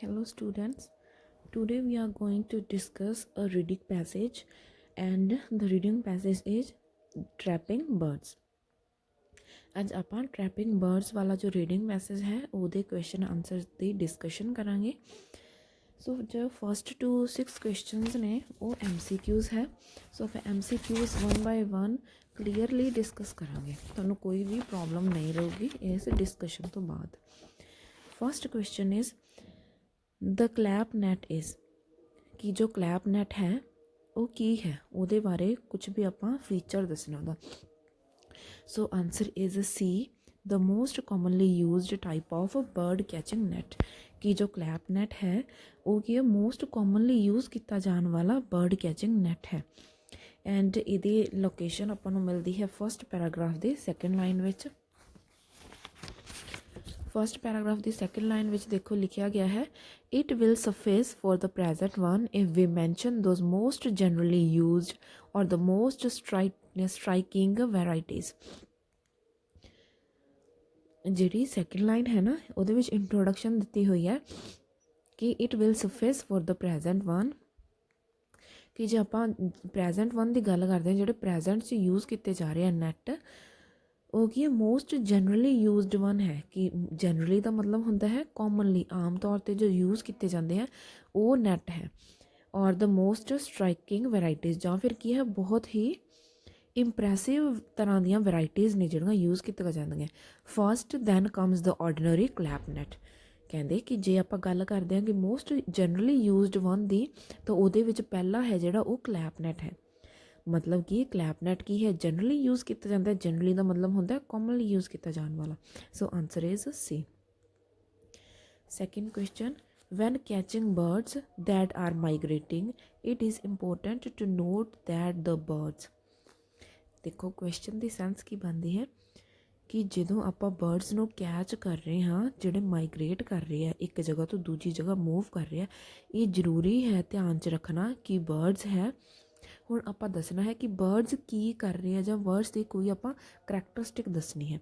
Hello students, today we are going to discuss a reading passage and the reading passage is trapping birds. ਅੱਜ ਆਪਾਂ ਟ੍ਰੈਪਿੰਗ birds ਵਾਲਾ ਜੋ reading message ਹੈ ਉਹਦੇ question answers ਦੀ discussion ਕਰਾਂਗੇ। ਸੋ ਜੋ ਫਸਟ ਟੂ 6 ਕੁਐਸਚਨਸ ਨੇ ਉਹ MCQs ਹੈ। ਸੋ ਆਪਾਂ MCQs 1 by 1 ਕਲੀਅਰਲੀ ਡਿਸਕਸ ਕਰਾਂਗੇ, ਤੁਹਾਨੂੰ ਕੋਈ ਵੀ ਪ੍ਰੋਬਲਮ ਨਹੀਂ ਰਹੂਗੀ ਇਸ ਡਿਸਕਸ਼ਨ ਤੋਂ ਬਾਅਦ। First question is the clap net is, ਕਿ ਜੋ ਕਲੈਪ ਨੈਟ ਹੈ ਉਹ ਕੀ ਹੈ, ਉਹਦੇ ਬਾਰੇ ਕੁਝ ਵੀ ਆਪਾਂ ਫੀਚਰ ਦੱਸਣਾ ਉਹਦਾ। So answer is C, the most commonly used type of bird catching net, ਕਿ ਜੋ ਕਲੈਪ ਨੈਟ ਹੈ ਉਹ ਕੀ ਹੈ, ਮੋਸਟ ਕਾਮਨਲੀ ਯੂਜ਼ ਕੀਤਾ ਜਾਣ ਵਾਲਾ ਬਰਡ ਕੈਚਿੰਗ ਨੈਟ ਹੈ। ਐਂਡ ਇਹਦੀ ਲੋਕੇਸ਼ਨ ਆਪਾਂ ਨੂੰ ਮਿਲਦੀ ਹੈ ਫਸਟ ਪੈਰਾਗ੍ਰਾਫ ਦੇ ਸੈਕਿੰਡ ਲਾਈਨ ਵਿੱਚ। फर्स्ट पैराग्राफ की सैकेंड लाइन में देखो लिखा गया है, it will suffice for the present one if we mention those most generally used और द मोस्ट स्ट्राइकिंग वैराइटीज़। जी सैकेंड लाइन है ना, वो इंट्रोडक्शन दी हुई है कि it will suffice for the present one, कि जो आप प्रेजेंट वन की गल करते हैं जो प्रेजेंट यूज़ किए जा रहे हैं नैट, वो की है मोस्ट जनरली यूज्ड वन है, कि जनरली का मतलब होंदा है कॉमनली, आम तौर पर जो यूज़ किए जाते हैं वो नैट है। और द मोस्ट स्ट्राइकिंग वैराइटीज़ जां फिर की है बहुत ही इंप्रैसिव तरह दियाँ वैराइटीज़ ने जिहड़ियां यूज़ कीतियां जांदियां। First then comes the ordinary clap net, कहते कि जे आप गल करते हैं कि मोस्ट जनरली यूज्ड वन दी, तो उहदे विच पहला है जिहड़ा वो क्लैप नैट है। मतलब कि क्लैप नैट की है जनरली यूज़ किया जाता है, जनरली का मतलब होता है कॉमनली यूज़ किया जाने वाला। So answer is C। Second question, when catching birds that are migrating it is important to note that the birds. देखो क्वेश्चन की सेंस की बनती है कि जो आप बर्ड्स को कैच कर रहे हाँ, जोड़े माइग्रेट कर रहे हैं एक जगह तो दूजी जगह मूव कर रहे हैं, ये जरूरी है ध्यान च रखना कि बर्ड्स है। हुण आपां दसना है कि बर्ड्स की कर रहे हैं, जां बर्ड्स की कोई आपां करैक्टरिस्टिक दसनी है।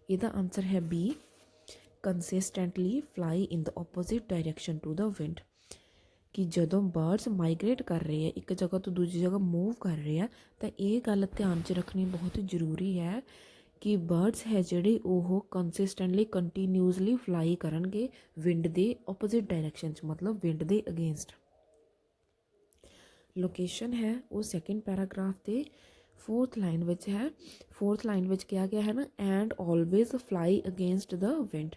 इसदा आंसर है B, consistently fly in the opposite direction to the wind, कि जदों बर्ड्स माइग्रेट कर रहे हैं एक जगह तो दूजी जगह मूव कर रहे हैं, तो ये गल ध्यान च रखनी बहुत जरूरी है कि बर्ड्स है जिहड़े ओह कंसिस्टेंटली कंटीन्यूसली फ्लाई करनगे विंड के ओपोजिट डायरैक्शन च, मतलब विंड के अगेंस्ट। लोकेशन है वो सैकेंड पैराग्राफ के फोर्थ लाइन विच है। फोर्थ लाइन विच क्या गया है ना, and always fly against the wind.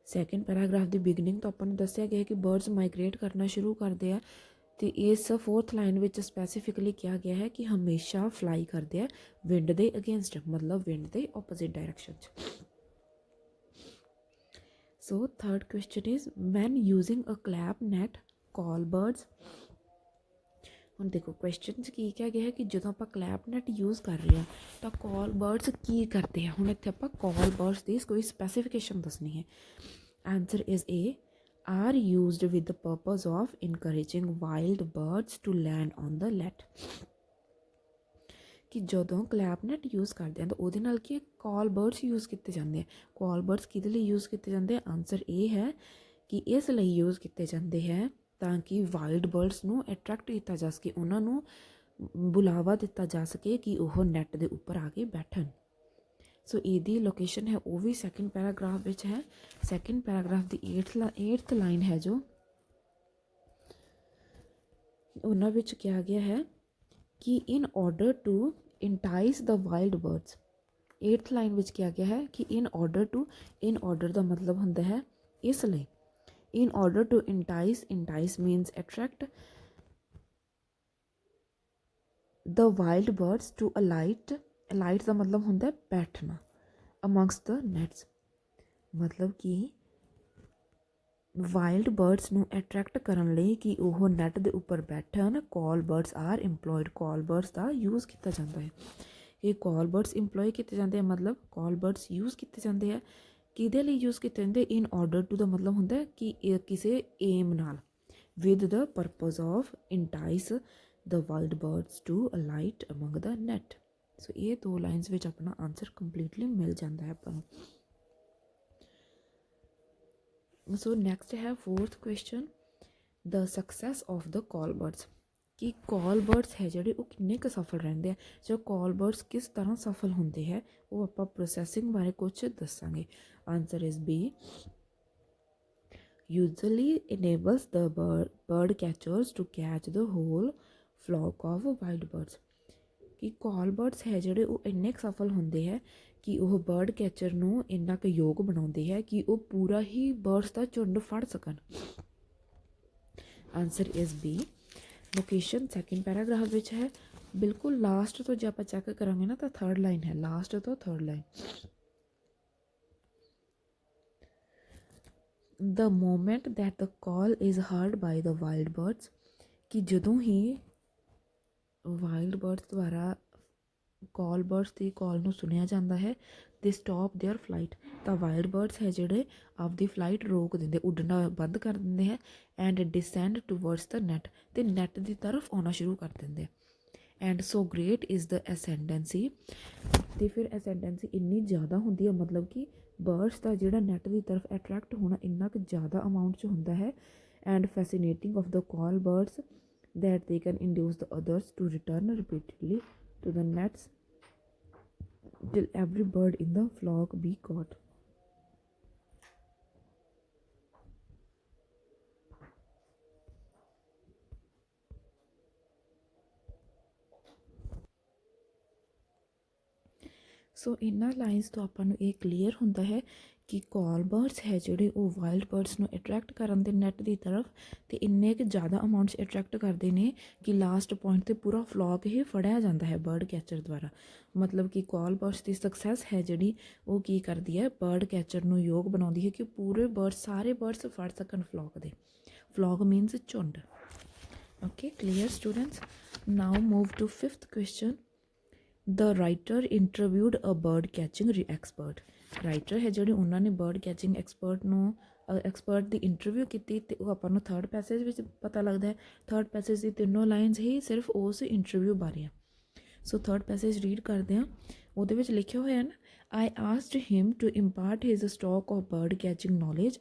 Second paragraph की बिगनिंग तो अपन दसिया गया कि बर्ड्स माइग्रेट करना शुरू करते हैं, तो इस फोर्थ लाइन विच स्पैसीफिकली क्या गया है कि हमेशा फ्लाई करते हैं विंड के अगेंस्ट, मतलब विंड के opposite direction. So third question is, when using a clap net call birds. ਹੁਣ देखो क्वेश्चन की क्या गया है कि जो आप क्लैप नैट यूज़ कर रहे हैं तो कॉल बर्ड्स की करते हैं। हुण इत्थे आपां कॉल बर्ड्स की कोई स्पैसीफिकेशन दसनी है। Answer is A, are used with the purpose of encouraging wild birds to land on the net, कि जदों क्लैप नैट यूज़ करते हैं तो वो नाल की कॉल बर्ड्स यूज़ किए जाते हैं। कॉल बर्ड्स किहदे लई यूज़ किए जाते हैं, आंसर ए है कि इस लई यूज़ किए जाते हैं ताकि वाइल्ड बर्ड्स नूं अट्रैक्ट किया जा सके, उन्होंने बुलावा दिता जा सके कि वह नैट के उपर आके बैठन। सो इसकी लोकेशन है वो भी सैकेंड पैराग्राफ विच है। सैकेंड पैराग्राफ की एट्थ लाइन है जो उन्हां विच क्या गया है कि in order to entice the wild birds. Eighth line विच क्या गया है कि इन ऑर्डर का मतलब होंदा है इसलिए, in order to entice means attract the wild birds to alight का मतलब होंदा है बैठना amongst the nets, मतलब कि वाइल्ड बर्ड्स नू अट्रैक्ट करन लई कि ओह नैट दे उपर बैठन, call birds are employed, call birds का यूज़ किया जाता है। ये कॉल बर्ड्स इंप्लॉय किए जाते हैं, मतलब कॉल बर्ड्स यूज़ किए जाते हैं किहदे लई यूज़ किए जाते हैं, इन ऑर्डर टू दा मतलब होंदा है कि किसी एम नाल, with the purpose of entice the wild birds to alight among the net. So ये दो लाइन्स विच अपना आंसर कंप्लीटली मिल जाता है अपन। सो नैक्सट है fourth question, the success of the call birds, कि कॉल बर्ड्स है ਜਿਹੜੇ ਉਹ ਕਿੰਨੇ ਕੁ ਸਫਲ ਰਹਿੰਦੇ ਆ, ਜਾਂ ਕॉल ਬਰਡਸ ਕਿਸ ਤਰ੍ਹਾਂ ਸਫਲ ਹੁੰਦੇ ਹੈ, ਉਹ ਆਪਾਂ ਪ੍ਰੋਸੈਸਿੰਗ ਬਾਰੇ ਕੁਝ ਦੱਸਾਂਗੇ। Answer is B, usually enables the bird catchers to catch the whole flock of wild birds, ਕਿ ਕॉल ਬਰਡਸ ਹੈ ਜਿਹੜੇ ਉਹ ਇੰਨੇ ਕੁ ਸਫਲ ਹੁੰਦੇ ਹੈ ਕਿ ਉਹ ਬਰਡ ਕੈਚਰ ਨੂੰ ਇੰਨਾ ਕੁ ਯੋਗ ਬਣਾਉਂਦੇ ਹੈ ਕਿ ਉਹ ਪੂਰਾ ਹੀ ਬਰਡਸ ਦਾ ਝੁੰਡ ਫੜ ਸਕਣ। Answer is B. Location second paragraph ਵਿੱਚ ਹੈ, ਬਿਲਕੁਲ ਲਾਸਟ ਤੋਂ ਜੇ ਆਪਾਂ ਚੈੱਕ ਕਰਾਂਗੇ ਨਾ ਤਾਂ ਥਰਡ ਲਾਈਨ ਹੈ, ਲਾਸਟ ਤੋਂ third line. The moment that the call is heard by the wild birds, कि ਜਦੋਂ ਹੀ ਵਾਈਲਡ ਬਰਡਸ ਦੁਆਰਾ ਕॉल ਬਰਡਸ ਦੀ ਕॉल ਨੂੰ ਸੁਣਿਆ ਜਾਂਦਾ ਹੈ, ਦੇ ਸਟਾਪ ਦੇਅਰ ਫਲਾਈਟ, ਤਾਂ ਵਾਈਲਡ ਬਰਡਸ ਹੈ ਜਿਹੜੇ ਆਪਦੀ ਫਲਾਈਟ ਰੋਕ ਦਿੰਦੇ, ਉੱਡਣਾ ਬੰਦ ਕਰ ਦਿੰਦੇ ਹੈ, and descend towards the net, ਅਤੇ ਨੈਟ ਦੀ ਤਰਫ ਆਉਣਾ ਸ਼ੁਰੂ ਕਰ ਦਿੰਦੇ ਆ। And so great is the ascendancy, ਅਤੇ ਫਿਰ ਐਸੈਂਡੈਂਸੀ ਇੰਨੀ ਜ਼ਿਆਦਾ ਹੁੰਦੀ ਹੈ, ਮਤਲਬ ਕਿ ਬਰਡਸ ਦਾ ਜਿਹੜਾ ਨੈਟ ਦੀ ਤਰਫ ਅਟਰੈਕਟ ਹੋਣਾ ਇੰਨਾ ਕੁ ਜ਼ਿਆਦਾ ਅਮਾਊਂਟ 'ਚ ਹੁੰਦਾ ਹੈ, and fascinating of the call birds that they can induce the others to return repeatedly to the nets till every bird in the flock be caught. ਸੋ ਇਹਨਾਂ ਲਾਈਨਸ ਤੋਂ ਆਪਾਂ ਨੂੰ ਇਹ ਕਲੀਅਰ ਹੁੰਦਾ ਹੈ ਕਿ ਕॉल ਬਰਡਸ ਹੈ ਜਿਹੜੇ ਉਹ ਵਾਈਲਡ ਬਰਡਸ ਨੂੰ ਅਟਰੈਕਟ ਕਰਨ ਦੇ ਨੈਟ ਦੀ ਤਰਫ, ਅਤੇ ਇੰਨੇ ਕੁ ਜ਼ਿਆਦਾ ਅਮਾਊਂਟ 'ਚ ਅਟਰੈਕਟ ਕਰਦੇ ਨੇ ਕਿ ਲਾਸਟ ਪੁਆਇੰਟ 'ਤੇ ਪੂਰਾ ਫਲੌਕ ਹੀ ਫੜਿਆ ਜਾਂਦਾ ਹੈ ਬਰਡ ਕੈਚਰ ਦੁਆਰਾ। ਮਤਲਬ ਕਿ ਕॉल ਬਰਡਸ ਦੀ ਸਕਸੈਸ ਹੈ ਜਿਹੜੀ ਉਹ ਕੀ ਕਰਦੀ ਹੈ, ਬਰਡ ਕੈਚਰ ਨੂੰ ਯੋਗ ਬਣਾਉਂਦੀ ਹੈ ਕਿ ਪੂਰੇ ਬਰਡ ਸਾਰੇ ਬਰਡਸ ਫੜ ਸਕਣ ਫਲੌਕ ਦੇ। ਫਲੌਕ ਮੀਨਸ ਝੁੰਡ। Okay clear students. Now move to fifth question, the writer interviewed a bird catching expert, writer ਹੈ ਜਿਹੜੇ ਉਹਨਾਂ ਨੇ ਬਰਡ ਕੈਚਿੰਗ ਐਕਸਪਰਟ ਦੀ ਇੰਟਰਵਿਊ ਕੀਤੀ, ਅਤੇ ਉਹ ਆਪਾਂ ਨੂੰ ਥਰਡ ਪੈਸੇਜ ਵਿੱਚ ਪਤਾ ਲੱਗਦਾ ਹੈ। ਥਰਡ ਪੈਸੇਜ ਦੀ ਤਿੰਨੋਂ ਲਾਈਨਸ ਹੀ ਸਿਰਫ ਉਸ ਇੰਟਰਵਿਊ ਬਾਰੇ ਆ। ਸੋ ਥਰਡ ਪੈਸੇਜ ਰੀਡ ਕਰਦੇ ਹਾਂ, ਉਹਦੇ ਵਿੱਚ ਲਿਖਿਆ ਹੋਇਆ ਨਾ, I asked him to impart his stock of bird catching knowledge,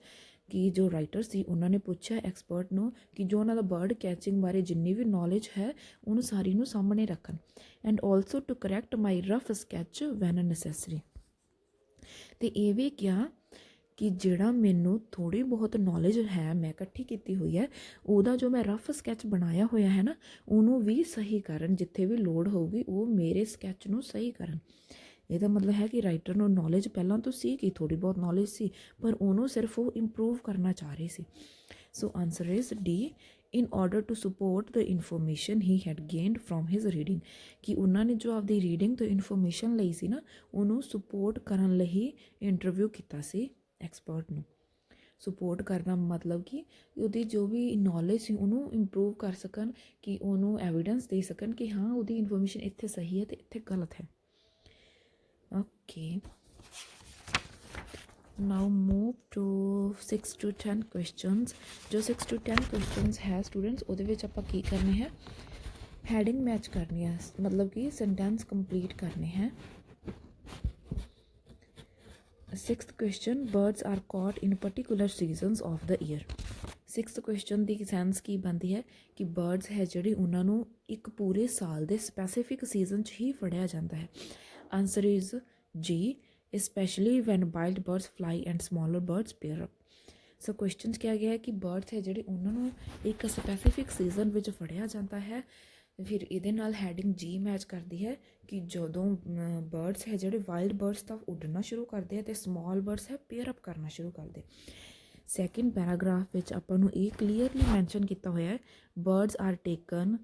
ਕਿ ਜੋ ਰਾਈਟਰ ਸੀ ਉਹਨਾਂ ਨੇ ਪੁੱਛਿਆ ਐਕਸਪਰਟ ਨੂੰ ਕਿ ਜੋ ਉਹਨਾਂ ਦਾ ਬਰਡ ਕੈਚਿੰਗ ਬਾਰੇ ਜਿੰਨੀ ਵੀ ਨੌਲੇਜ ਹੈ ਉਹਨੂੰ ਸਾਰੀ ਨੂੰ ਸਾਹਮਣੇ ਰੱਖਣ, and also to correct my rough sketch when necessary, ਅਤੇ ਇਹ ਵੀ ਕਿਹਾ ਕਿ ਜਿਹੜਾ ਮੈਨੂੰ ਥੋੜ੍ਹੀ ਬਹੁਤ ਨੌਲੇਜ ਹੈ ਮੈਂ ਇਕੱਠੀ ਕੀਤੀ ਹੋਈ ਹੈ, ਉਹਦਾ ਜੋ ਮੈਂ ਰਫ ਸਕੈਚ ਬਣਾਇਆ ਹੋਇਆ ਹੈ ਨਾ ਉਹਨੂੰ ਵੀ ਸਹੀ ਕਰਨ, ਜਿੱਥੇ ਵੀ ਲੋੜ ਹੋਊਗੀ ਉਹ ਮੇਰੇ ਸਕੈਚ ਨੂੰ ਸਹੀ ਕਰਨ। ਇਹਦਾ ਮਤਲਬ ਹੈ ਕਿ ਰਾਈਟਰ ਨੂੰ ਨੌਲੇਜ ਪਹਿਲਾਂ ਤੋਂ ਸੀ, ਕਿ ਥੋੜ੍ਹੀ ਬਹੁਤ ਨੌਲੇਜ ਸੀ, ਪਰ ਉਹਨੂੰ ਸਿਰਫ ਉਹ ਇੰਪਰੂਵ ਕਰਨਾ ਚਾਹ ਰਹੀ ਸੀ। So answer is D, in order to support the information he had gained from his reading, ਕਿ ਉਹਨਾਂ ਨੇ ਜੋ ਆਪਦੀ ਰੀਡਿੰਗ ਤੋਂ ਇਨਫੋਰਮੇਸ਼ਨ ਲਈ ਸੀ ਨਾ ਉਹਨੂੰ ਸਪੋਰਟ ਕਰਨ ਲਈ ਇੰਟਰਵਿਊ ਕੀਤਾ ਸੀ ਐਕਸਪਰਟ ਨੂੰ। ਸਪੋਰਟ ਕਰਨਾ ਮਤਲਬ ਕਿ ਉਹਦੀ ਜੋ ਵੀ ਨੌਲੇਜ ਸੀ ਉਹਨੂੰ ਇੰਪਰੂਵ ਕਰ ਸਕਣ, ਕਿ ਉਹਨੂੰ ਐਵੀਡੈਂਸ ਦੇ ਸਕਣ ਕਿ ਹਾਂ ਉਹਦੀ ਇਨਫੋਰਮੇਸ਼ਨ ਇੱਥੇ ਸਹੀ ਹੈ ਅਤੇ ਇੱਥੇ ਗਲਤ ਹੈ। Okay, now move to 6 to 10 questions। जो 6 to 10 questions है स्टूडेंट्स ਉਹਦੇ ਵਿੱਚ ਆਪਾਂ ਕੀ ਕਰਨੇ ਹੈ, ਹੈਡਿੰਗ ਮੈਚ ਕਰਨੀ ਹੈ, ਮਤਲਬ ਕਿ ਸੈਂਟੈਂਸ ਕੰਪਲੀਟ ਕਰਨੇ ਹੈ। 6th question, birds are caught in particular seasons of the year। 6th question the sense ਕੀ ਬਣਦੀ ਹੈ ਕਿ ਬਰਡਸ ਹੈ ਜਿਹੜੀ ਉਹਨਾਂ ਨੂੰ ਇੱਕ ਪੂਰੇ ਸਾਲ ਦੇ ਸਪੈਸੀਫਿਕ ਸੀਜ਼ਨ 'ਚ ਹੀ ਫੜਿਆ ਜਾਂਦਾ ਹੈ। ਆਨਸਰ ਇਜ਼ ਜੀ, especially when wild birds fly and smaller birds pair up। So question 'ਚ ਕਿਹਾ ਗਿਆ ਹੈ ਕਿ ਬਰਡਸ ਹੈ ਜਿਹੜੇ ਉਹਨਾਂ ਨੂੰ ਇੱਕ ਸਪੈਸੀਫਿਕ ਸੀਜ਼ਨ ਵਿੱਚ ਫੜਿਆ ਜਾਂਦਾ ਹੈ। ਫਿਰ ਇਹਦੇ ਨਾਲ ਹੈਡਿੰਗ ਜੀ ਮੈਚ ਕਰਦੀ ਹੈ ਕਿ ਜਦੋਂ ਬਰਡਸ ਹੈ ਜਿਹੜੇ ਵਾਈਲਡ ਬਰਡਸ ਤਾਂ ਉੱਡਣਾ ਸ਼ੁਰੂ ਕਰਦੇ ਆ ਅਤੇ ਸਮਾਲ ਬਰਡਸ ਹੈ ਪੇਅਰ ਅਪ ਕਰਨਾ ਸ਼ੁਰੂ ਕਰਦੇ। ਸੈਕਿੰਡ ਪੈਰਾਗ੍ਰਾਫ ਵਿੱਚ ਆਪਾਂ ਨੂੰ ਇਹ ਕਲੀਅਰਲੀ ਮੈਂਸ਼ਨ ਕੀਤਾ ਹੋਇਆ ਹੈ, birds are taken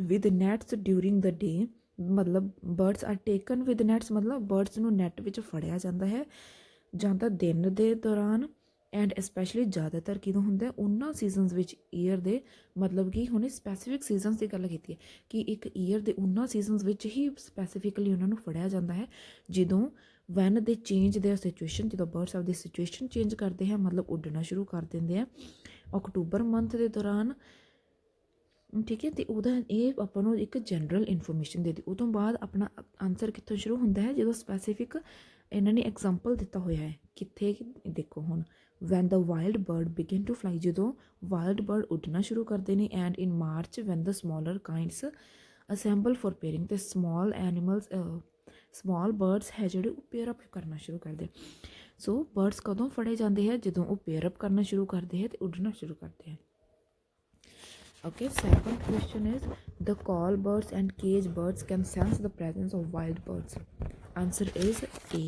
with nets during the day, ਮਤਲਬ birds are taken with nets ਮਤਲਬ ਬਰਡਸ ਨੂੰ ਨੈੱਟ ਵਿੱਚ ਫੜਿਆ ਜਾਂਦਾ ਹੈ ਜਾਂ ਤਾਂ ਦਿਨ ਦੇ ਦੌਰਾਨ, ਐਂਡ ਸਪੈਸ਼ਲੀ ਜ਼ਿਆਦਾਤਰ ਕਿਦੋਂ ਹੁੰਦਾ ਉਹਨਾਂ ਸੀਜ਼ਨਸ ਵਿੱਚ ਈਅਰ ਦੇ, ਮਤਲਬ ਕਿ ਹੁਣੇ ਸਪੈਸੀਫਿਕ ਸੀਜ਼ਨਸ ਦੀ ਗੱਲ ਕੀਤੀ ਹੈ ਕਿ ਇੱਕ ਈਅਰ ਦੇ ਉਹਨਾਂ ਸੀਜ਼ਨਸ ਵਿੱਚ ਹੀ ਸਪੈਸੀਫਿਕਲੀ ਉਹਨਾਂ ਨੂੰ ਫੜਿਆ ਜਾਂਦਾ ਹੈ ਜਦੋਂ ਵੈਨ ਦੇ ਚੇਂਜ ਦੇਅਰ ਸਿਚੁਏਸ਼ਨ, ਜਦੋਂ ਬਰਡਸ ਆਪਦੀ ਸਿਚੁਏਸ਼ਨ ਚੇਂਜ ਕਰਦੇ ਹੈ ਮਤਲਬ ਉੱਡਣਾ ਸ਼ੁਰੂ ਕਰ ਦਿੰਦੇ ਆ ਅਕਤੂਬਰ ਮੰਥ ਦੇ ਦੌਰਾਨ। ਠੀਕ ਹੈ, ਅਤੇ ਉਹਦਾ ਇਹ ਆਪਾਂ ਨੂੰ ਇੱਕ ਜਨਰਲ ਇਨਫੋਰਮੇਸ਼ਨ ਦੇ ਦਿੱਤੀ। ਉਹ ਤੋਂ ਬਾਅਦ ਆਪਣਾ ਆਨਸਰ ਕਿੱਥੋਂ ਸ਼ੁਰੂ ਹੁੰਦਾ ਹੈ, ਜਦੋਂ ਸਪੈਸੀਫਿਕ ਇਹਨਾਂ ਨੇ ਐਗਜ਼ਾਮਪਲ ਦਿੱਤਾ ਹੋਇਆ ਹੈ। ਕਿੱਥੇ ਦੇਖੋ ਹੁਣ when the wild bird begin to fly, ਜਦੋਂ ਵਾਈਲਡ ਬਰਡ ਉੱਡਣਾ ਸ਼ੁਰੂ ਕਰਦੇ ਨੇ। And in March when the smaller kinds assemble for pairing, ਤੇ ਸਮੋਲ ਐਨੀਮਲਸ ਸਮੋਲ ਬਰਡਸ ਹੈ ਜਿਹੜੇ ਉਹ ਪੇਅਰ ਅਪ ਕਰਨਾ ਸ਼ੁਰੂ ਕਰਦੇ। ਸੋ ਬਰਡਸ ਕਦੋਂ ਫੜੇ ਜਾਂਦੇ ਹੈ, ਜਦੋਂ ਉਹ ਪੇਅਰ ਅਪ ਕਰਨਾ ਸ਼ੁਰੂ ਕਰਦੇ ਹੈ ਅਤੇ ਉੱਡਣਾ ਸ਼ੁਰੂ ਕਰਦੇ ਹੈ। Okay, second question is the call birds and cage birds can sense the presence of wild birds. Answer is A.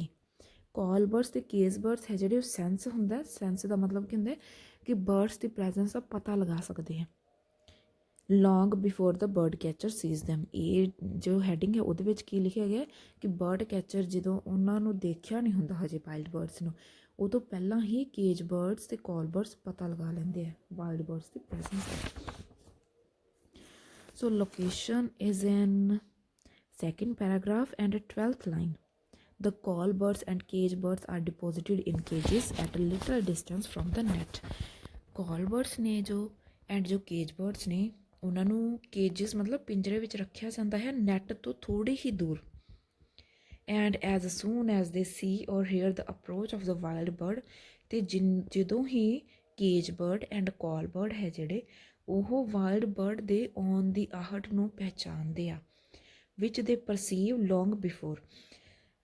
Call birds ਤੇ cage birds ਹੈ ਜਿਹੜੇ ਉਹ ਸੈਂਸ ਹੁੰਦਾ, ਸੈਂਸ ਦਾ ਮਤਲਬ ਕੀ ਹੁੰਦਾ ਕਿ ਬਰਡਸ ਦੀ ਪ੍ਰੈਜ਼ੈਂਸ ਦਾ ਪਤਾ ਲਗਾ ਸਕਦੇ ਹੈ long before the bird catcher sees them. ਇਹ ਜੋ ਹੈਡਿੰਗ ਹੈ ਉਹਦੇ ਵਿੱਚ ਕੀ ਲਿਖਿਆ ਗਿਆ ਕਿ ਬਰਡ ਕੈਚਰ ਜਦੋਂ ਉਹਨਾਂ ਨੂੰ ਦੇਖਿਆ ਨਹੀਂ ਹੁੰਦਾ ਹਜੇ ਵਾਈਲਡ ਬਰਡਸ ਨੂੰ, ਉਹ ਤੋਂ ਪਹਿਲਾਂ ਹੀ ਕੇਜ ਬਰਡਸ ਅਤੇ ਕਾਲ ਬਰਡਸ ਪਤਾ ਲਗਾ ਲੈਂਦੇ ਆ wild birds the presence. So location is in second paragraph and 12th line. The call birds and cage birds are deposited in cages at a little distance from the net. Call birds ਨੇ ਜੋ and ਜੋ cage birds ਨੇ ਉਹਨਾਂ ਨੂੰ cages ਮਤਲਬ ਪਿੰਜਰੇ ਵਿੱਚ ਰੱਖਿਆ ਜਾਂਦਾ ਹੈ ਨੈਟ ਤੋਂ ਥੋੜੀ ਹੀ ਦੂਰ। And as soon as they see or hear the approach of the wild bird, ਤੇ ਜਦੋਂ ਹੀ cage bird and call bird ਹੈ ਜਿਹੜੇ ਉਹ ਵਾਈਲਡ ਬਰਡ ਦੇ ਆਉਣ ਦੀ ਆਹਟ ਨੂੰ ਪਹਿਚਾਣਦੇ ਆ। ਵਿਚ ਦੇ ਪਰਸੀਵ ਲੌਂਗ ਬਿਫੋਰ,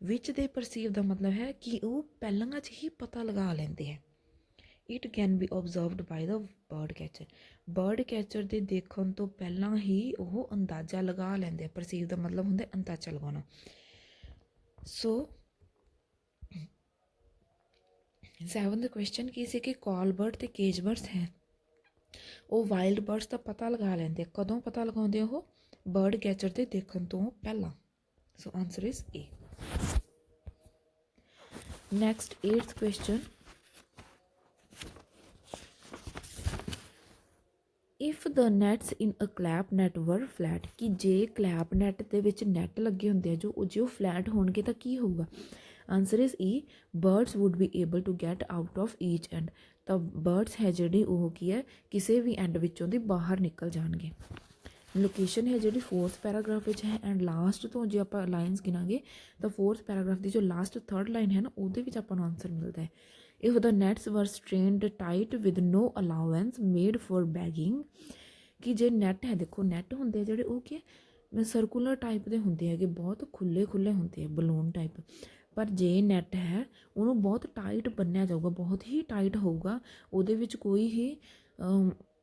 ਵਿਚ ਦੇ ਪਰਸੀਵ ਦਾ ਮਤਲਬ ਹੈ ਕਿ ਉਹ ਪਹਿਲਾਂ 'ਚ ਹੀ ਪਤਾ ਲਗਾ ਲੈਂਦੇ ਹੈ। It can be observed by the bird catcher, bird catcher ਦੇ ਦੇਖਣ ਤੋਂ ਪਹਿਲਾਂ ਹੀ ਉਹ ਅੰਦਾਜ਼ਾ ਲਗਾ ਲੈਂਦੇ ਆ। ਪਰਸੀਵ ਦਾ ਮਤਲਬ ਹੁੰਦਾ ਅੰਦਾਜ਼ਾ ਲਗਾਉਣਾ। ਸੋ 7th ਕੁਐਸਚਨ ਕੀ ਸੀ ਕਿ ਕਾਲ ਬਰਡ ਅਤੇ ਕੇਜ ਬਰਡਸ ਹੈ ਉਹ ਵਾਈਲਡ ਬਰਡਸ ਦਾ ਪਤਾ ਲਗਾ ਲੈਂਦੇ। ਕਦੋਂ ਪਤਾ ਲਗਾਉਂਦੇ ਉਹ? ਬਰਡ ਕੈਚਰ ਦੇ ਦੇਖਣ ਤੋਂ ਪਹਿਲਾਂ। So answer is A. Next 8th question, if the nets in a clap net were flat, ਕਿ ਜੇ ਕਲੈਪ ਨੈਟ ਦੇ ਵਿੱਚ ਨੈਟ ਲੱਗੇ ਹੁੰਦੇ ਆ ਜੇ ਉਹ ਫਲੈਟ ਹੋਣਗੇ ਤਾਂ ਕੀ ਹੋਊਗਾ? Answer is E, birds would be able to get out of each end, ਤਾਂ ਬਰਡਸ ਹੈ ਜਿਹੜੀ ਉਹ ਕੀ ਹੈ ਕਿਸੇ ਵੀ ਐਂਡ ਵਿੱਚੋਂ ਦੀ ਬਾਹਰ ਨਿਕਲ ਜਾਣਗੇ। ਲੋਕੇਸ਼ਨ ਹੈ ਜਿਹੜੀ 4th ਪੈਰਾਗ੍ਰਾਫ ਵਿੱਚ ਹੈ ਐਂਡ ਲਾਸਟ ਤੋਂ ਜੇ ਆਪਾਂ ਲਾਈਨਸ ਗਿਣਾਂਗੇ ਤਾਂ 4th ਪੈਰਾਗ੍ਰਾਫ ਦੀ ਜੋ ਲਾਸਟ 3rd ਲਾਈਨ ਹੈ ਨਾ ਉਹਦੇ ਵਿੱਚ ਆਪਾਂ ਨੂੰ ਆਨਸਰ ਮਿਲਦਾ ਹੈ। If the nets were strained tight with no allowance made for bagging, ਕਿ ਜੇ ਨੈਟ ਹੈ ਦੇਖੋ ਨੈਟ ਹੁੰਦੇ ਆ ਜਿਹੜੇ ਉਹ ਕੀ ਸਰਕੂਲਰ ਟਾਈਪ ਦੇ ਹੁੰਦੇ ਹੈਗੇ, ਬਹੁਤ ਖੁੱਲ੍ਹੇ ਹੁੰਦੇ ਆ ਬਲੂਨ ਟਾਈਪ। ਪਰ ਜੇ ਨੈਟ ਹੈ ਉਹਨੂੰ ਬਹੁਤ ਟਾਈਟ ਬੰਨਿਆ ਜਾਊਗਾ, ਬਹੁਤ ਹੀ ਟਾਈਟ ਹੋਊਗਾ, ਉਹਦੇ ਵਿੱਚ ਕੋਈ ਹੀ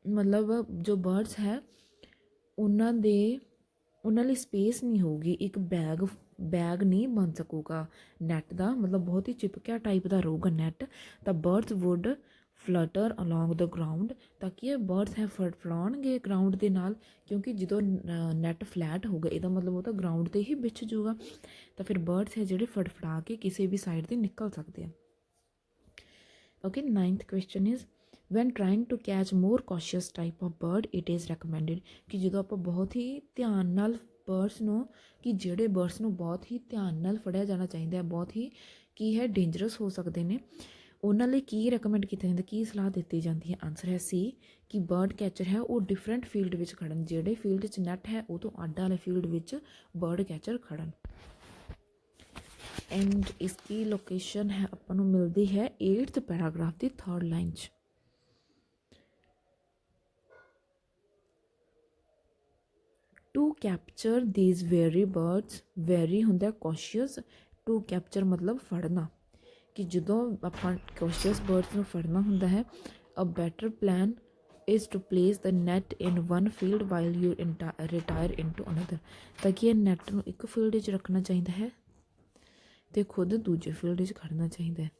ਮਤਲਬ ਜੋ ਬਰਡਸ ਹੈ ਉਹਨਾਂ ਲਈ ਸਪੇਸ ਨਹੀਂ ਹੋਊਗੀ, ਇੱਕ ਬੈਗ ਨਹੀਂ ਬਣ ਸਕੂਗਾ ਨੈਟ ਦਾ, ਮਤਲਬ ਬਹੁਤ ਹੀ ਚਿਪਕਿਆ ਟਾਈਪ ਦਾ ਰਹੂਗਾ ਨੈਟ। ਤਾਂ birds would flutter along the ground, ਤਾਂ ਕਿ ਇਹ ਬਰਡਸ ਹੈ ਫੜਾਉਣਗੇ ਗਰਾਊਂਡ ਦੇ ਨਾਲ, ਕਿਉਂਕਿ ਜਦੋਂ ਨੈਟ ਫਲੈਟ ਹੋਊਗਾ ਇਹਦਾ ਮਤਲਬ ਉਹ ਤਾਂ ਗਰਾਊਂਡ 'ਤੇ ਹੀ ਵਿਛ ਜੂਗਾ, ਤਾਂ ਫਿਰ ਬਰਡਸ ਹੈ ਜਿਹੜੇ ਫੜਫੜਾ ਕੇ ਕਿਸੇ ਵੀ ਸਾਈਡ 'ਤੇ ਨਿਕਲ ਸਕਦੇ ਆ। Okay, 9th question is when trying to catch more cautious type of bird it is recommended, ਕਿ ਜਦੋਂ ਆਪਾਂ ਬਹੁਤ ਹੀ ਧਿਆਨ ਨਾਲ ਬਰਡਸ ਨੂੰ, ਕਿ ਜਿਹੜੇ ਬਰਡਸ ਨੂੰ ਬਹੁਤ ਹੀ ਧਿਆਨ ਨਾਲ ਫੜਿਆ ਜਾਣਾ ਚਾਹੀਦਾ ਹੈ, ਬਹੁਤ ਹੀ ਕੀ ਹੈ ਡੇਂਜਰਸ ਹੋ ਸਕਦੇ ਨੇ, ਉਹਨਾਂ ਲਈ ਕੀ ਰეკਮੈਂਡ ਕੀਤਾ ਜਾਂਦਾ, ਕੀ ਸਲਾਹ ਦਿੱਤੀ ਜਾਂਦੀ ਹੈ? ਆਨਸਰ ਹੈ ਸੀ, ਕਿ ਬਰਡ ਕੈਚਰ ਹੈ ਉਹ ਡਿਫਰੈਂਟ ਫੀਲਡ ਵਿੱਚ ਖੜਨ, ਜਿਹੜੇ ਫੀਲਡ 'ਚ ਨੈਟ ਹੈ ਉਹ ਤੋਂ ਅੱਡ ਵਾਲੇ ਫੀਲਡ ਵਿੱਚ ਬਰਡ ਕੈਚਰ ਖੜਨ। ਐਂਡ ਇਸकी ਲੋਕੇਸ਼ਨ ਹੈ ਆਪਾਂ ਨੂੰ ਮਿਲਦੀ ਹੈ 8th ਪੈਰਾਗ੍ਰਾਫ ਦੀ 3rd ਲਾਈਨ 'ਚ। To capture these very birds, very ਹੁੰਦਾ ਕੌਸ਼ੀਅਸ, ਟੂ ਕੈਪਚਰ ਮਤਲਬ ਫੜਨਾ, ਕਿ ਜਦੋਂ ਆਪਾਂ ਕੌਸ਼ੀਅਸ ਬਰਡਸ ਨੂੰ ਫੜਨਾ ਹੁੰਦਾ ਹੈ, a better plan is to place the net in one field while you retire into another, ਤਾਂ ਕਿ ਇਹ ਨੈਟ ਨੂੰ ਇੱਕ ਫੀਲਡ 'ਚ ਰੱਖਣਾ ਚਾਹੀਦਾ ਹੈ ਅਤੇ ਖੁਦ ਦੂਜੇ ਫੀਲਡ 'ਚ ਖੜਨਾ ਚਾਹੀਦਾ ਹੈ।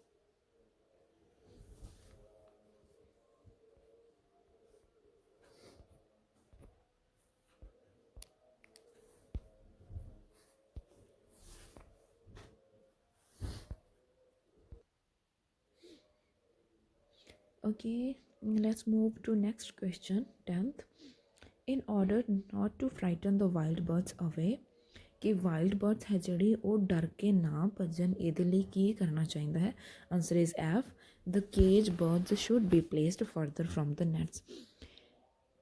Okay, let's move to next question, 10th. In order not to frighten the wild birds away, ਕਿ ਵਾਈਲਡ ਬਰਡਸ ਹੈ ਜਿਹੜੀ ਉਹ ਡਰ ਕੇ ਨਾ ਭੱਜਣ, ਇਹਦੇ ਲਈ ਕੀ ਕਰਨਾ ਚਾਹੀਦਾ ਹੈ? Answer is F, the cage birds should be placed further from the nets,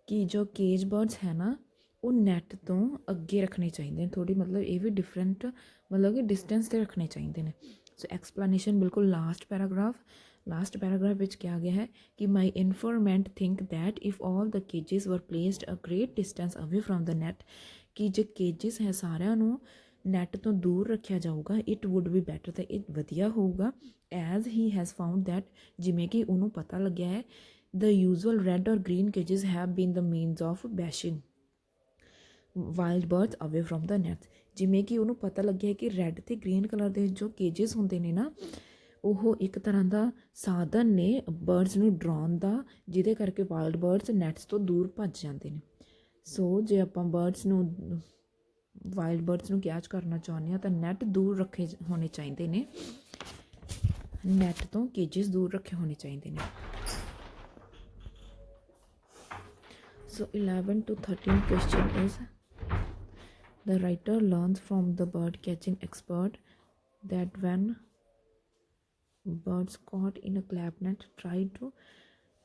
ਕਿ ਜੋ ਕੇਜ ਬਰਡਸ ਹੈ ਨਾ ਉਹ ਨੈਟ ਤੋਂ ਅੱਗੇ ਰੱਖਣੇ ਚਾਹੀਦੇ ਨੇ ਥੋੜ੍ਹੀ, ਮਤਲਬ ਇਹ ਵੀ ਡਿਫਰੈਂਟ ਮਤਲਬ ਕਿ ਡਿਸਟੈਂਸ 'ਤੇ ਰੱਖਣੇ ਚਾਹੀਦੇ ਨੇ। ਸੋ ਐਕਸਪਲੇਨੇਸ਼ਨ ਬਿਲਕੁਲ ਲਾਸਟ ਪੈਰਾਗ੍ਰਾਫ लास्ट पैराग्राफ विच क्या गया है कि my informant think that if all the cages were placed a great distance away from the net, कि जे केजिस है सारिਆਂ ਨੂੰ ਨੈੱਟ ਤੋਂ ਦੂਰ ਰੱਖਿਆ ਜਾਊਗਾ, ਇਟ ਵੁੱਡ ਬੀ ਬੈਟਰ, ਤਾਂ ਇਹ ਵਧੀਆ ਹੋਊਗਾ। As he has found that, ਜਿਵੇਂ ਕਿ ਉਹਨੂੰ ਪਤਾ ਲੱਗਿਆ ਹੈ, the usual red or green cages have been the means of bashing wild birds away from the nets, ਜਿਵੇਂ ਕਿ ਉਹਨੂੰ ਪਤਾ ਲੱਗਿਆ ਕਿ ਰੈੱਡ ਅਤੇ ਗ੍ਰੀਨ ਕਲਰ ਦੇ ਜੋ ਕੇਜਿਸ ਹੁੰਦੇ ਨੇ ਨਾ, ਉਹ ਇੱਕ ਤਰ੍ਹਾਂ ਦਾ ਸਾਧਨ ਨੇ ਬਰਡਸ ਨੂੰ ਡਰਾਉਣ ਦਾ, ਜਿਹਦੇ ਕਰਕੇ ਵਾਈਲਡ ਬਰਡਸ ਨੈਟਸ ਤੋਂ ਦੂਰ ਭੱਜ ਜਾਂਦੇ ਨੇ। ਸੋ ਜੇ ਆਪਾਂ ਬਰਡਸ ਨੂੰ ਵਾਈਲਡ ਬਰਡਸ ਨੂੰ ਕੈਚ ਕਰਨਾ ਚਾਹੁੰਦੇ ਹਾਂ ਤਾਂ ਨੈੱਟ ਦੂਰ ਰੱਖੇ ਹੋਣੇ ਚਾਹੀਦੇ ਨੇ, ਨੈੱਟ ਤੋਂ ਕੇਜਿਸ ਦੂਰ ਰੱਖੇ ਹੋਣੇ ਚਾਹੀਦੇ ਨੇ। ਸੋ 11 to 13 question is, the writer learns from the bird catching expert that when birds caught in a clap net try to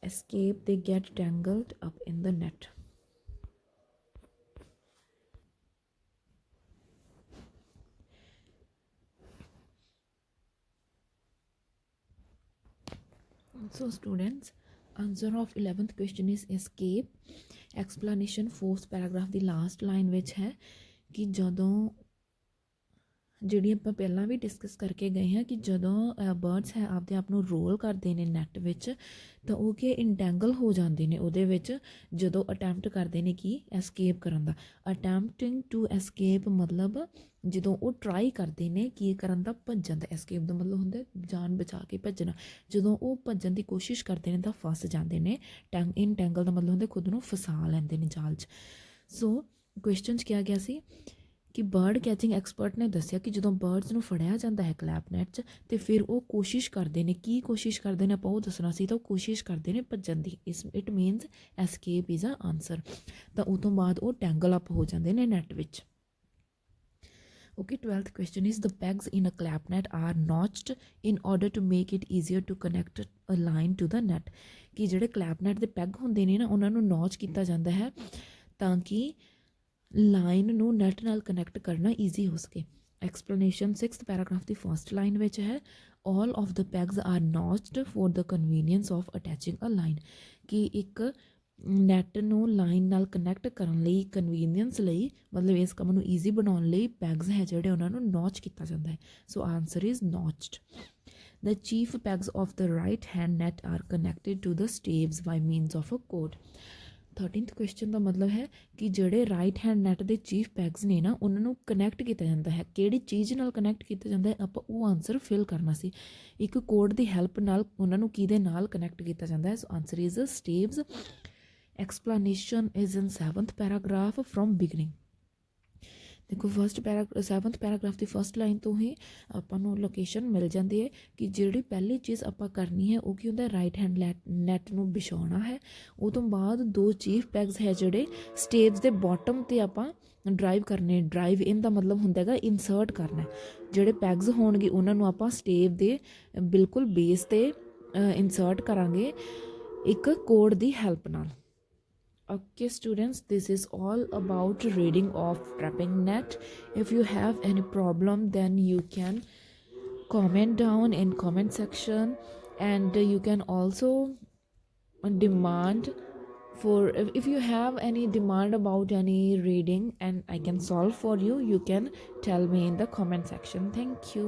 escape, they get tangled up in the net. So students, answer of 11th question is escape. Explanation 4th paragraph the last line ਵਿੱਚ ਹੈ ਕਿ ਜਦੋਂ, ਜਿਹੜੀ ਆਪਾਂ ਪਹਿਲਾਂ ਵੀ discuss ਕਰਕੇ ਗਏ ਹਾਂ, ਕਿ ਜਦੋਂ ਬਰਡਸ ਹੈ ਆਪਦੇ ਆਪ ਨੂੰ ਰੋਲ ਕਰਦੇ ਨੇ ਨੈੱਟ ਵਿੱਚ ਤਾਂ ਉਹ ਕਿ ਇੰਟੈਂਗਲ ਹੋ ਜਾਂਦੇ ਨੇ ਉਹਦੇ ਵਿੱਚ, ਜਦੋਂ ਅਟੈਂਪਟ ਕਰਦੇ ਨੇ ਕਿ ਐਸਕੇਪ ਕਰਨ ਦਾ। ਅਟੈਂਪਟਿੰਗ ਟੂ ਐਸਕੇਪ ਮਤਲਬ ਜਦੋਂ ਉਹ ਟਰਾਈ ਕਰਦੇ ਨੇ ਕੀ ਕਰਨ ਦਾ, ਭੱਜਣ ਦਾ। ਐਸਕੇਪ ਦਾ ਮਤਲਬ ਹੁੰਦਾ ਜਾਨ ਬਚਾ ਕੇ ਭੱਜਣਾ। ਜਦੋਂ ਉਹ ਭੱਜਣ ਦੀ ਕੋਸ਼ਿਸ਼ ਕਰਦੇ ਨੇ ਤਾਂ ਫਸ ਜਾਂਦੇ ਨੇ। ਇੰਟੈਂਗਲ ਦਾ ਮਤਲਬ ਹੁੰਦਾ ਖੁਦ ਨੂੰ ਫਸਾ ਲੈਂਦੇ ਨੇ ਜਾਲ 'ਚ। ਸੋ ਕੁਐਸਚਨ 'ਚ ਕਿਹਾ ਗਿਆ ਸੀ ਕਿ ਬਰਡ ਕੈਚਿੰਗ ਐਕਸਪਰਟ ਨੇ ਦੱਸਿਆ ਕਿ ਜਦੋਂ ਬਰਡਸ ਨੂੰ ਫੜਿਆ ਜਾਂਦਾ ਹੈ ਕਲੈਪ ਨੈਟ 'ਚ, ਅਤੇ ਫਿਰ ਉਹ ਕੋਸ਼ਿਸ਼ ਕਰਦੇ ਨੇ, ਕੀ ਕੋਸ਼ਿਸ਼ ਕਰਦੇ ਨੇ ਆਪਾਂ ਉਹ ਦੱਸਣਾ ਸੀ, ਤਾਂ ਉਹ ਕੋਸ਼ਿਸ਼ ਕਰਦੇ ਨੇ ਭੱਜਣ ਦੀ। It means escape is a answer. ਤਾਂ ਉਹ ਤੋਂ ਬਾਅਦ ਉਹ ਟੈਂਗਲ ਅਪ ਹੋ ਜਾਂਦੇ ਨੇ ਨੈੱਟ ਵਿੱਚ। Okay, 12th question is, the pegs in a clap net are notched in order to make it easier to connect a line to the net, ਕਿ ਜਿਹੜੇ ਕਲੈਪ ਨੈਟ ਦੇ ਪੈਗ ਹੁੰਦੇ ਨੇ ਨਾ ਉਹਨਾਂ ਨੂੰ ਨੌਚ ਕੀਤਾ ਜਾਂਦਾ ਹੈ ਤਾਂ ਕਿ ਲਾਈਨ ਨੂੰ ਨੈੱਟ ਨਾਲ ਕਨੈਕਟ ਕਰਨਾ ਈਜ਼ੀ ਹੋ ਸਕੇ। ਐਕਸਪਲੇਨੇਸ਼ਨ 6th ਪੈਰਾਗ੍ਰਾਫ ਦੀ ਫਸਟ ਲਾਈਨ ਵਿੱਚ ਹੈ, all of the pegs are notched for the convenience of attaching a line, ਕਿ ਇੱਕ ਨੈੱਟ ਨੂੰ ਲਾਈਨ ਨਾਲ ਕਨੈਕਟ ਕਰਨ ਲਈ, ਕਨਵੀਨੀਅੰਸ ਲਈ, ਮਤਲਬ ਇਸ ਕੰਮ ਨੂੰ ਈਜ਼ੀ ਬਣਾਉਣ ਲਈ ਪੈਗਸ ਹੈ ਜਿਹੜੇ ਉਹਨਾਂ ਨੂੰ ਨੌਚ ਕੀਤਾ ਜਾਂਦਾ ਹੈ। So answer is notched. The chief pegs of the right hand net are connected to the staves by means of a cord. 13th question ਦਾ ਮਤਲਬ ਹੈ ਕਿ ਜਿਹੜੇ ਰਾਈਟ ਹੈਂਡ ਨੈਟ ਦੇ ਚੀਫ ਪੈਗਸ ਨੇ ਨਾ ਉਹਨਾਂ ਨੂੰ ਕਨੈਕਟ ਕੀਤਾ ਜਾਂਦਾ ਹੈ। ਕਿਹੜੀ ਚੀਜ਼ ਨਾਲ ਕਨੈਕਟ ਕੀਤਾ ਜਾਂਦਾ ਹੈ ਆਪਾਂ ਉਹ ਆਨਸਰ ਫਿਲ ਕਰਨਾ ਸੀ। ਇੱਕ ਕੋਡ ਦੀ ਹੈਲਪ ਨਾਲ ਉਹਨਾਂ ਨੂੰ ਕਿਹਦੇ ਨਾਲ ਕਨੈਕਟ ਕੀਤਾ ਜਾਂਦਾ ਹੈ। So answer is staves. Explanation is in 7th paragraph from beginning. ਦੇਖੋ 7th ਪੈਰਾਗ੍ਰਾਫ ਦੀ ਫਸਟ ਲਾਈਨ ਤੋਂ ਹੀ ਆਪਾਂ ਨੂੰ ਲੋਕੇਸ਼ਨ ਮਿਲ ਜਾਂਦੀ ਹੈ ਕਿ ਜਿਹੜੀ ਪਹਿਲੀ ਚੀਜ਼ ਆਪਾਂ ਕਰਨੀ ਹੈ ਉਹ ਕੀ ਹੁੰਦਾ, ਰਾਈਟ ਹੈਂਡ ਨੈੱਟ ਨੂੰ ਵਿਛਾਉਣਾ ਹੈ। ਉਹ ਤੋਂ ਬਾਅਦ ਦੋ ਚੀਫ ਪੈਗਸ ਹੈ ਜਿਹੜੇ ਸਟੇਵਸ ਦੇ ਬਾਟਮ 'ਤੇ ਆਪਾਂ ਡਰਾਈਵ ਕਰਨੇ। ਡਰਾਈਵ ਇਨ ਦਾ ਮਤਲਬ ਹੁੰਦਾ ਹੈਗਾ ਇਨਸਰਟ ਕਰਨਾ। ਜਿਹੜੇ ਪੈਗਸ ਹੋਣਗੇ ਉਹਨਾਂ ਨੂੰ ਆਪਾਂ ਸਟੇਵ ਦੇ ਬਿਲਕੁਲ ਬੇਸ 'ਤੇ ਇਨਸਰਟ ਕਰਾਂਗੇ ਇੱਕ ਕੋਡ ਦੀ ਹੈਲਪ ਨਾਲ। Okay students, this is all about reading of trapping net. If you have any problem then you can comment down in comment section, and you can also demand for, if you have any demand about any reading and I can solve for you, you can tell me in the comment section. Thank you.